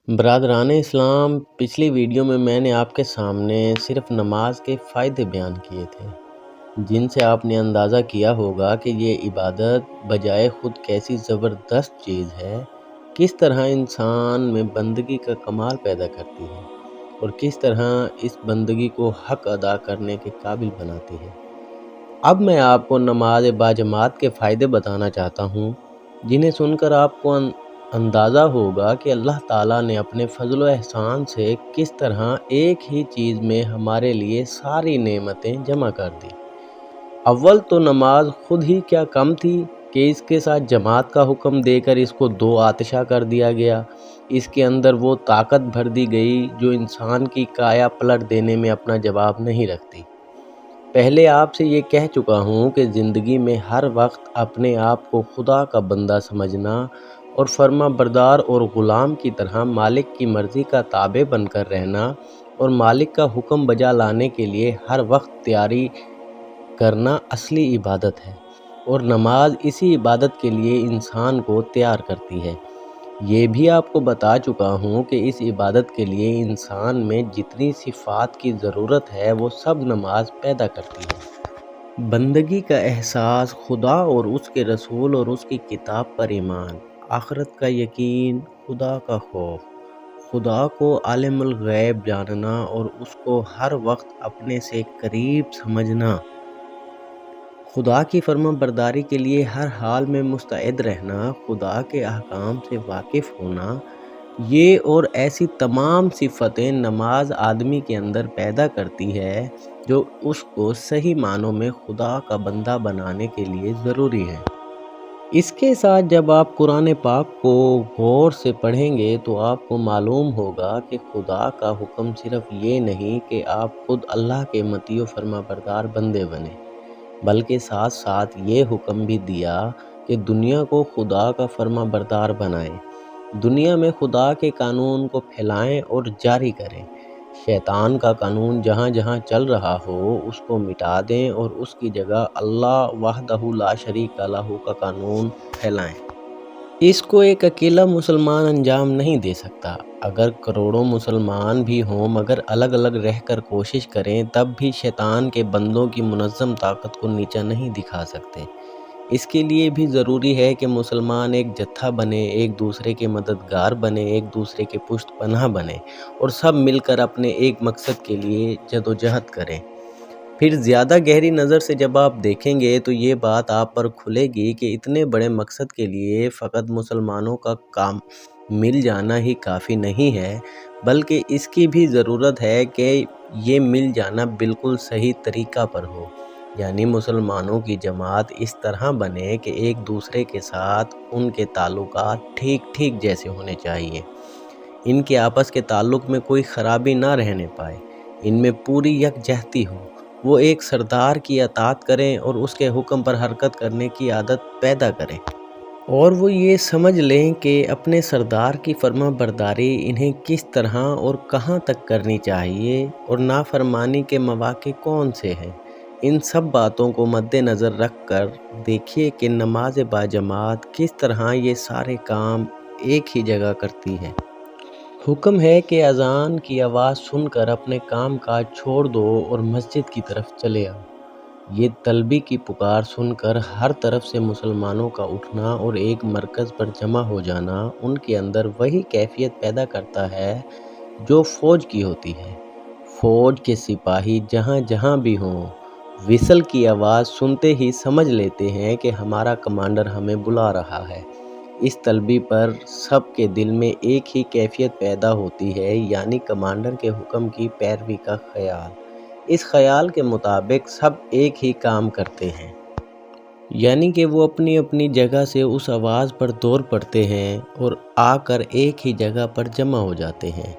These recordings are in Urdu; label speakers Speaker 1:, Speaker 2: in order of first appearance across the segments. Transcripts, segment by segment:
Speaker 1: برادران اسلام، پچھلی ویڈیو میں نے آپ کے سامنے صرف نماز کے فائدے بیان کیے تھے، جن سے آپ نے اندازہ کیا ہوگا کہ یہ عبادت بجائے خود کیسی زبردست چیز ہے، کس طرح انسان میں بندگی کا کمال پیدا کرتی ہے اور کس طرح اس بندگی کو حق ادا کرنے کے قابل بناتی ہے۔ اب میں آپ کو نماز باجماعت کے فائدے بتانا چاہتا ہوں، جنہیں سن کر آپ کو اندازہ ہوگا کہ اللہ تعالیٰ نے اپنے فضل و احسان سے کس طرح ایک ہی چیز میں ہمارے لیے ساری نعمتیں جمع کر دی۔ اول تو نماز خود ہی کیا کم تھی کہ اس کے ساتھ جماعت کا حکم دے کر اس کو دو آتشہ کر دیا گیا۔ اس کے اندر وہ طاقت بھر دی گئی جو انسان کی کایا پلٹ دینے میں اپنا جواب نہیں رکھتی۔ پہلے آپ سے یہ کہہ چکا ہوں کہ زندگی میں ہر وقت اپنے آپ کو خدا کا بندہ سمجھنا اور فرما بردار اور غلام کی طرح مالک کی مرضی کا تابع بن کر رہنا اور مالک کا حکم بجا لانے کے لیے ہر وقت تیاری کرنا اصلی عبادت ہے، اور نماز اسی عبادت کے لیے انسان کو تیار کرتی ہے۔ یہ بھی آپ کو بتا چکا ہوں کہ اس عبادت کے لیے انسان میں جتنی صفات کی ضرورت ہے وہ سب نماز پیدا کرتی ہے۔ بندگی کا احساس، خدا اور اس کے رسول اور اس کی کتاب پر ایمان، آخرت کا یقین، خدا کا خوف، خدا کو عالم الغیب جاننا اور اس کو ہر وقت اپنے سے قریب سمجھنا، خدا کی فرما برداری کے لیے ہر حال میں مستعد رہنا، خدا کے احکام سے واقف ہونا، یہ اور ایسی تمام صفتیں نماز آدمی کے اندر پیدا کرتی ہے جو اس کو صحیح معنوں میں خدا کا بندہ بنانے کے لیے ضروری ہے۔ اس کے ساتھ جب آپ قرآن پاک کو غور سے پڑھیں گے تو آپ کو معلوم ہوگا کہ خدا کا حکم صرف یہ نہیں کہ آپ خود اللہ کے مطیع و فرما بردار بندے بنیں، بلکہ ساتھ ساتھ یہ حکم بھی دیا کہ دنیا کو خدا کا فرما بردار بنائیں، دنیا میں خدا کے قانون کو پھیلائیں اور جاری کریں، شیطان کا قانون جہاں جہاں چل رہا ہو اس کو مٹا دیں اور اس کی جگہ اللہ وحدہ لا شریک لہ کا قانون پھیلائیں۔ اس کو ایک اکیلا مسلمان انجام نہیں دے سکتا۔ اگر کروڑوں مسلمان بھی ہوں مگر الگ الگ رہ کر کوشش کریں تب بھی شیطان کے بندوں کی منظم طاقت کو نیچا نہیں دکھا سکتے۔ اس کے لیے بھی ضروری ہے کہ مسلمان ایک جتھا بنے، ایک دوسرے کے مددگار بنے، ایک دوسرے کے پشت پناہ بنے اور سب مل کر اپنے ایک مقصد کے لیے جدوجہد کریں۔ پھر زیادہ گہری نظر سے جب آپ دیکھیں گے تو یہ بات آپ پر کھلے گی کہ اتنے بڑے مقصد کے لیے فقط مسلمانوں کا کام مل جانا ہی کافی نہیں ہے، بلکہ اس کی بھی ضرورت ہے کہ یہ مل جانا بالکل صحیح طریقہ پر ہو، یعنی مسلمانوں کی جماعت اس طرح بنے کہ ایک دوسرے کے ساتھ ان کے تعلقات ٹھیک جیسے ہونے چاہیے، ان کے آپس کے تعلق میں کوئی خرابی نہ رہنے پائے، ان میں پوری یکجہتی ہو، وہ ایک سردار کی اطاعت کریں اور اس کے حکم پر حرکت کرنے کی عادت پیدا کریں، اور وہ یہ سمجھ لیں کہ اپنے سردار کی فرما برداری انہیں کس طرح اور کہاں تک کرنی چاہیے اور نافرمانی کے مواقع کون سے ہیں۔ ان سب باتوں کو مد نظر رکھ کر دیکھیے کہ نماز باجماعت کس طرح یہ سارے کام ایک ہی جگہ کرتی ہے۔ حکم ہے کہ اذان کی آواز سن کر اپنے کام کاج چھوڑ دو اور مسجد کی طرف چلے آؤ۔ یہ طلبی کی پکار سن کر ہر طرف سے مسلمانوں کا اٹھنا اور ایک مرکز پر جمع ہو جانا ان کے اندر وہی کیفیت پیدا کرتا ہے جو فوج کی ہوتی ہے۔ فوج کے سپاہی جہاں جہاں بھی ہوں، وصل کی آواز سنتے ہی سمجھ لیتے ہیں کہ ہمارا کمانڈر ہمیں بلا رہا ہے۔ اس طلبی پر سب کے دل میں ایک ہی کیفیت پیدا ہوتی ہے، یعنی کمانڈر کے حکم کی پیروی کا خیال۔ اس خیال کے مطابق سب ایک ہی کام کرتے ہیں، یعنی کہ وہ اپنی اپنی جگہ سے اس آواز پر دوڑ پڑتے ہیں اور آ کر ایک ہی جگہ پر جمع ہو جاتے ہیں۔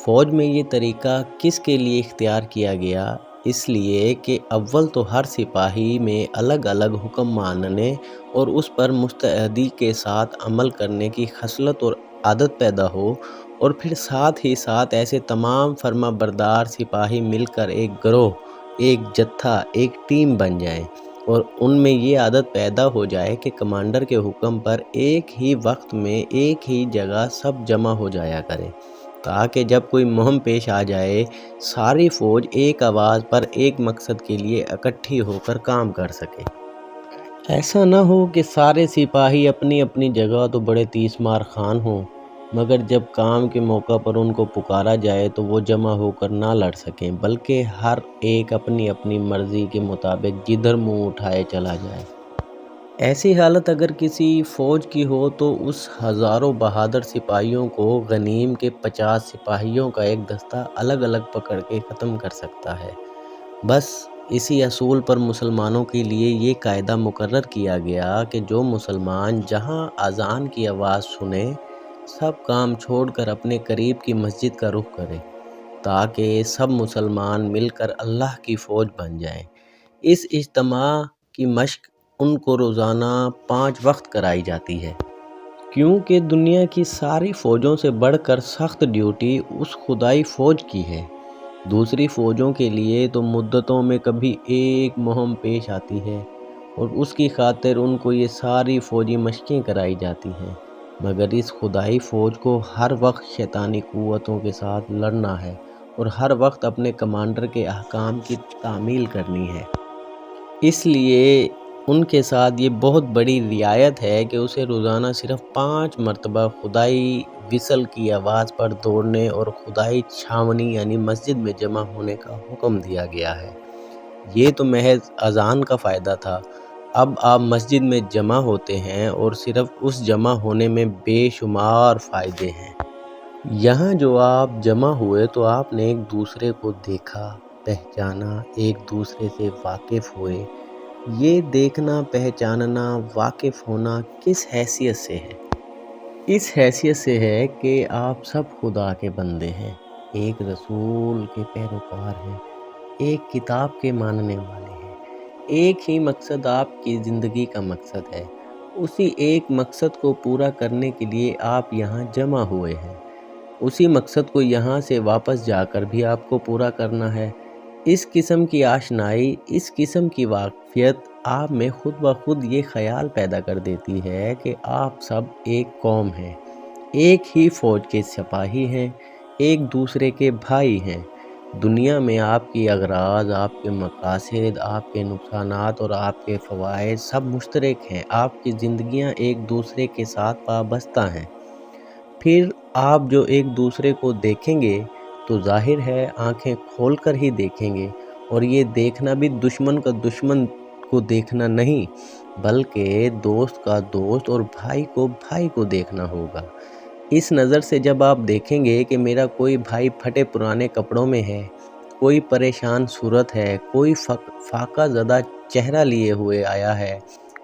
Speaker 1: فوج میں یہ طریقہ کس کے لیے اختیار کیا گیا؟ اس لیے کہ اول تو ہر سپاہی میں الگ الگ حکم ماننے اور اس پر مستعدی کے ساتھ عمل کرنے کی خصلت اور عادت پیدا ہو، اور پھر ساتھ ہی ساتھ ایسے تمام فرما بردار سپاہی مل کر ایک گروہ، ایک جتھا، ایک ٹیم بن جائیں اور ان میں یہ عادت پیدا ہو جائے کہ کمانڈر کے حکم پر ایک ہی وقت میں ایک ہی جگہ سب جمع ہو جایا کرے، تاکہ جب کوئی مہم پیش آ جائے ساری فوج ایک آواز پر ایک مقصد کے لیے اکٹھی ہو کر کام کر سکے۔ ایسا نہ ہو کہ سارے سپاہی اپنی اپنی جگہ تو بڑے تیس مار خان ہوں، مگر جب کام کے موقع پر ان کو پکارا جائے تو وہ جمع ہو کر نہ لڑ سکیں، بلکہ ہر ایک اپنی اپنی مرضی کے مطابق جدھر منہ اٹھائے چلا جائے۔ ایسی حالت اگر کسی فوج کی ہو تو اس ہزاروں بہادر سپاہیوں کو غنیم کے 50 سپاہیوں کا ایک دستہ الگ الگ پکڑ کے ختم کر سکتا ہے۔ بس اسی اصول پر مسلمانوں کے لیے یہ قاعدہ مقرر کیا گیا کہ جو مسلمان جہاں اذان کی آواز سنے سب کام چھوڑ کر اپنے قریب کی مسجد کا رخ کرے، تاکہ سب مسلمان مل کر اللہ کی فوج بن جائیں۔ اس اجتماع کی مشق ان کو روزانہ 5 وقت کرائی جاتی ہے، کیونکہ دنیا کی ساری فوجوں سے بڑھ کر سخت ڈیوٹی اس خدائی فوج کی ہے۔ دوسری فوجوں کے لیے تو مدتوں میں کبھی ایک مہم پیش آتی ہے اور اس کی خاطر ان کو یہ ساری فوجی مشقیں کرائی جاتی ہیں، مگر اس خدائی فوج کو ہر وقت شیطانی قوتوں کے ساتھ لڑنا ہے اور ہر وقت اپنے کمانڈر کے احکام کی تعمیل کرنی ہے۔ اس لیے ان کے ساتھ یہ بہت بڑی رعایت ہے کہ اسے روزانہ صرف 5 مرتبہ خدائی وصل کی آواز پر دوڑنے اور خدائی چھاونی یعنی مسجد میں جمع ہونے کا حکم دیا گیا ہے۔ یہ تو محض اذان کا فائدہ تھا، اب آپ مسجد میں جمع ہوتے ہیں اور صرف اس جمع ہونے میں بے شمار فائدے ہیں۔ یہاں جو آپ جمع ہوئے تو آپ نے ایک دوسرے کو دیکھا، پہچانا، ایک دوسرے سے واقف ہوئے۔ یہ دیکھنا، پہچاننا، واقف ہونا کس حیثیت سے ہے؟ اس حیثیت سے ہے کہ آپ سب خدا کے بندے ہیں، ایک رسول کے پیروکار ہیں، ایک کتاب کے ماننے والے ہیں، ایک ہی مقصد آپ کی زندگی کا مقصد ہے، اسی ایک مقصد کو پورا کرنے کے لیے آپ یہاں جمع ہوئے ہیں، اسی مقصد کو یہاں سے واپس جا کر بھی آپ کو پورا کرنا ہے۔ اس قسم کی آشنائی، اس قسم کی واقفیت آپ میں خود بخود یہ خیال پیدا کر دیتی ہے کہ آپ سب ایک قوم ہیں، ایک ہی فوج کے سپاہی ہیں، ایک دوسرے کے بھائی ہیں۔ دنیا میں آپ کی اغراض، آپ کے مقاصد، آپ کے نقصانات اور آپ کے فوائد سب مشترک ہیں، آپ کی زندگیاں ایک دوسرے کے ساتھ وابستہ ہیں۔ پھر آپ جو ایک دوسرے کو دیکھیں گے تو ظاہر ہے آنکھیں کھول کر ہی دیکھیں گے، اور یہ دیکھنا بھی دشمن کا دشمن کو دیکھنا نہیں، بلکہ دوست کا دوست اور بھائی کو دیکھنا ہوگا۔ اس نظر سے جب آپ دیکھیں گے کہ میرا کوئی بھائی پھٹے پرانے کپڑوں میں ہے، کوئی پریشان صورت ہے، کوئی فاقہ زدہ چہرہ لیے ہوئے آیا ہے،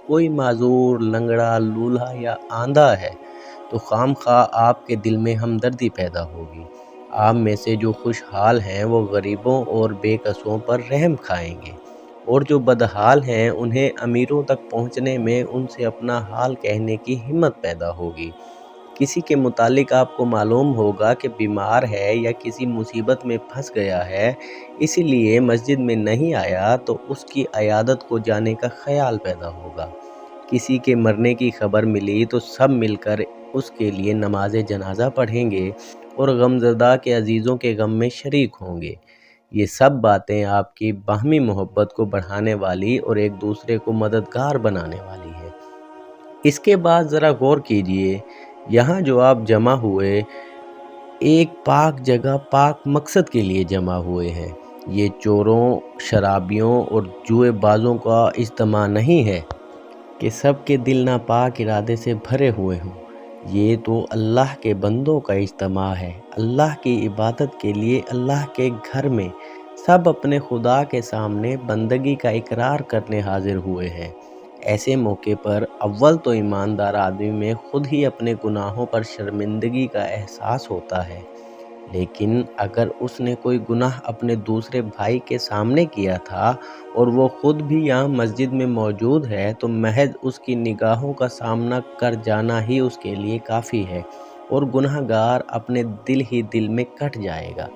Speaker 1: کوئی معذور، لنگڑا، لولہا یا آندھا ہے، تو خام خواہ آپ کے دل میں ہمدردی پیدا ہوگی۔ آپ میں سے جو خوشحال ہیں وہ غریبوں اور بے کسوں پر رحم کھائیں گے، اور جو بدحال ہیں انہیں امیروں تک پہنچنے میں ان سے اپنا حال کہنے کی ہمت پیدا ہوگی۔ کسی کے متعلق آپ کو معلوم ہوگا کہ بیمار ہے یا کسی مصیبت میں پھنس گیا ہے، اسی لیے مسجد میں نہیں آیا، تو اس کی عیادت کو جانے کا خیال پیدا ہوگا۔ کسی کے مرنے کی خبر ملی تو سب مل کر اس کے لیے نماز جنازہ پڑھیں گے اور غمزدہ کے عزیزوں کے غم میں شریک ہوں گے۔ یہ سب باتیں آپ کی باہمی محبت کو بڑھانے والی اور ایک دوسرے کو مددگار بنانے والی ہیں۔ اس کے بعد ذرا غور کیجئے، یہاں جو آپ جمع ہوئے ایک پاک جگہ، پاک مقصد کے لیے جمع ہوئے ہیں۔ یہ چوروں، شرابیوں اور جوئے بازوں کا اجتماع نہیں ہے کہ سب کے دل ناپاک ارادے سے بھرے ہوئے ہوں۔ یہ تو اللہ کے بندوں کا اجتماع ہے، اللہ کی عبادت کے لیے اللہ کے گھر میں سب اپنے خدا کے سامنے بندگی کا اقرار کرنے حاضر ہوئے ہیں۔ ایسے موقع پر اول تو ایماندار آدمی میں خود ہی اپنے گناہوں پر شرمندگی کا احساس ہوتا ہے، لیکن اگر اس نے کوئی گناہ اپنے دوسرے بھائی کے سامنے کیا تھا اور وہ خود بھی یہاں مسجد میں موجود ہے تو محض اس کی نگاہوں کا سامنا کر جانا ہی اس کے لیے کافی ہے، اور گناہگار اپنے دل ہی دل میں کٹ جائے گا،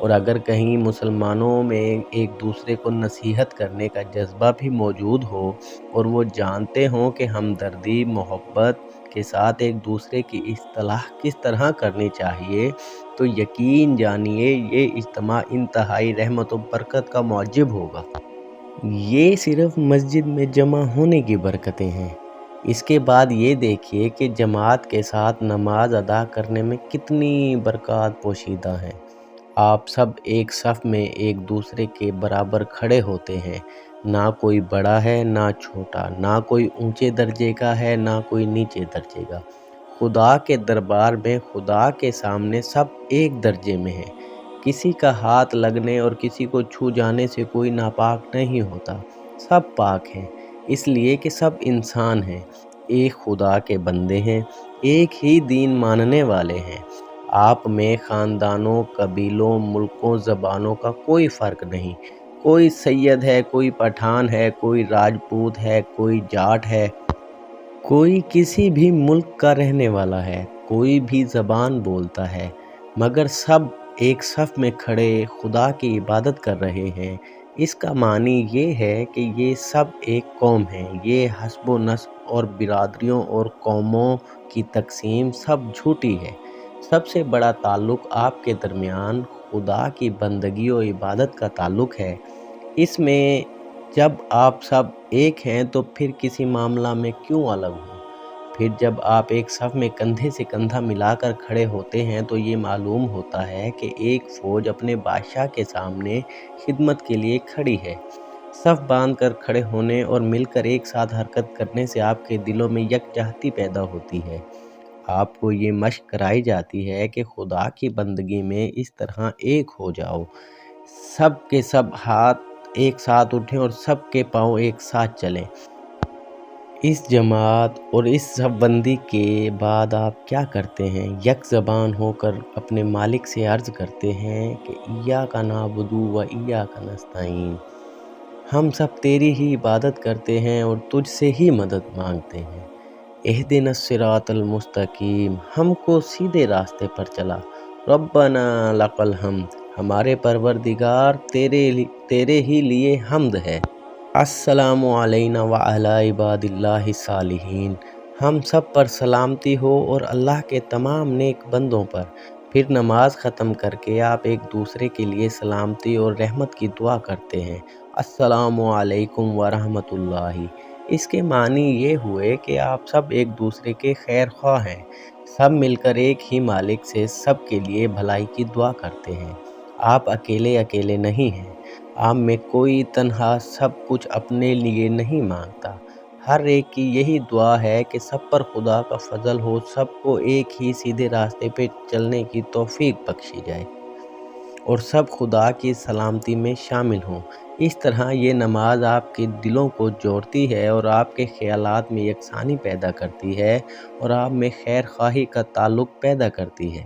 Speaker 1: اور اگر کہیں مسلمانوں میں ایک دوسرے کو نصیحت کرنے کا جذبہ بھی موجود ہو اور وہ جانتے ہوں کہ ہمدردی محبت کے ساتھ ایک دوسرے کی اصلاح کس طرح کرنی چاہیے، تو یقین جانیے یہ اجتماع انتہائی رحمت و برکت کا موجب ہوگا۔ یہ صرف مسجد میں جمع ہونے کی برکتیں ہیں۔ اس کے بعد یہ دیکھیے کہ جماعت کے ساتھ نماز ادا کرنے میں کتنی برکات پوشیدہ ہیں۔ آپ سب ایک صف میں ایک دوسرے کے برابر کھڑے ہوتے ہیں، نہ کوئی بڑا ہے نہ چھوٹا، نہ کوئی اونچے درجے کا ہے نہ کوئی نیچے درجے کا۔ خدا کے دربار میں خدا کے سامنے سب ایک درجے میں ہیں۔ کسی کا ہاتھ لگنے اور کسی کو چھو جانے سے کوئی ناپاک نہیں ہوتا، سب پاک ہیں، اس لیے کہ سب انسان ہیں، ایک خدا کے بندے ہیں، ایک ہی دین ماننے والے ہیں۔ آپ میں خاندانوں، قبیلوں، ملکوں، زبانوں کا کوئی فرق نہیں۔ کوئی سید ہے، کوئی پٹھان ہے، کوئی راجپوت ہے، کوئی جاٹ ہے، کوئی کسی بھی ملک کا رہنے والا ہے، کوئی بھی زبان بولتا ہے، مگر سب ایک صف میں کھڑے خدا کی عبادت کر رہے ہیں۔ اس کا معنی یہ ہے کہ یہ سب ایک قوم ہیں۔ یہ حسب و نسب اور برادریوں اور قوموں کی تقسیم سب جھوٹی ہے۔ سب سے بڑا تعلق آپ کے درمیان خدا کی بندگی و عبادت کا تعلق ہے۔ اس میں جب آپ سب ایک ہیں تو پھر کسی معاملہ میں کیوں الگ ہوں؟ پھر جب آپ ایک صف میں کندھے سے کندھا ملا کر کھڑے ہوتے ہیں تو یہ معلوم ہوتا ہے کہ ایک فوج اپنے بادشاہ کے سامنے خدمت کے لیے کھڑی ہے۔ صف باندھ کر کھڑے ہونے اور مل کر ایک ساتھ حرکت کرنے سے آپ کے دلوں میں یکجہتی پیدا ہوتی ہے۔ آپ کو یہ مشق کرائی جاتی ہے کہ خدا کی بندگی میں اس طرح ایک ہو جاؤ، سب کے سب ہاتھ ایک ساتھ اٹھیں اور سب کے پاؤں ایک ساتھ چلیں۔ اس جماعت اور اس صف بندی کے بعد آپ کیا کرتے ہیں؟ یک زبان ہو کر اپنے مالک سے عرض کرتے ہیں کہ ایاک نعبد و ایاک نستعین، ہم سب تیری ہی عبادت کرتے ہیں اور تجھ سے ہی مدد مانگتے ہیں۔ اہدنا الصراط المستقیم، ہم کو سیدھے راستے پر چلا۔ ربنا لک الحمد، ہمارے پروردگار تیرے ہی لیے حمد ہے۔ السلام علینا وعلی عباد اللہ الصالحین، ہم سب پر سلامتی ہو اور اللہ کے تمام نیک بندوں پر۔ پھر نماز ختم کر کے آپ ایک دوسرے کے لیے سلامتی اور رحمت کی دعا کرتے ہیں، السلام علیکم ورحمۃ اللہ۔ اس کے معنی یہ ہوئے کہ آپ سب ایک دوسرے کے خیر خواہ ہیں، سب مل کر ایک ہی مالک سے سب کے لیے بھلائی کی دعا کرتے ہیں۔ آپ اکیلے نہیں ہیں، آپ میں کوئی تنہا سب کچھ اپنے لیے نہیں مانگتا۔ ہر ایک کی یہی دعا ہے کہ سب پر خدا کا فضل ہو، سب کو ایک ہی سیدھے راستے پہ چلنے کی توفیق بخشی جائے اور سب خدا کی سلامتی میں شامل ہوں۔ اس طرح یہ نماز آپ کے دلوں کو جوڑتی ہے اور آپ کے خیالات میں یکسانی پیدا کرتی ہے اور آپ میں خیر خواہی کا تعلق پیدا کرتی ہے۔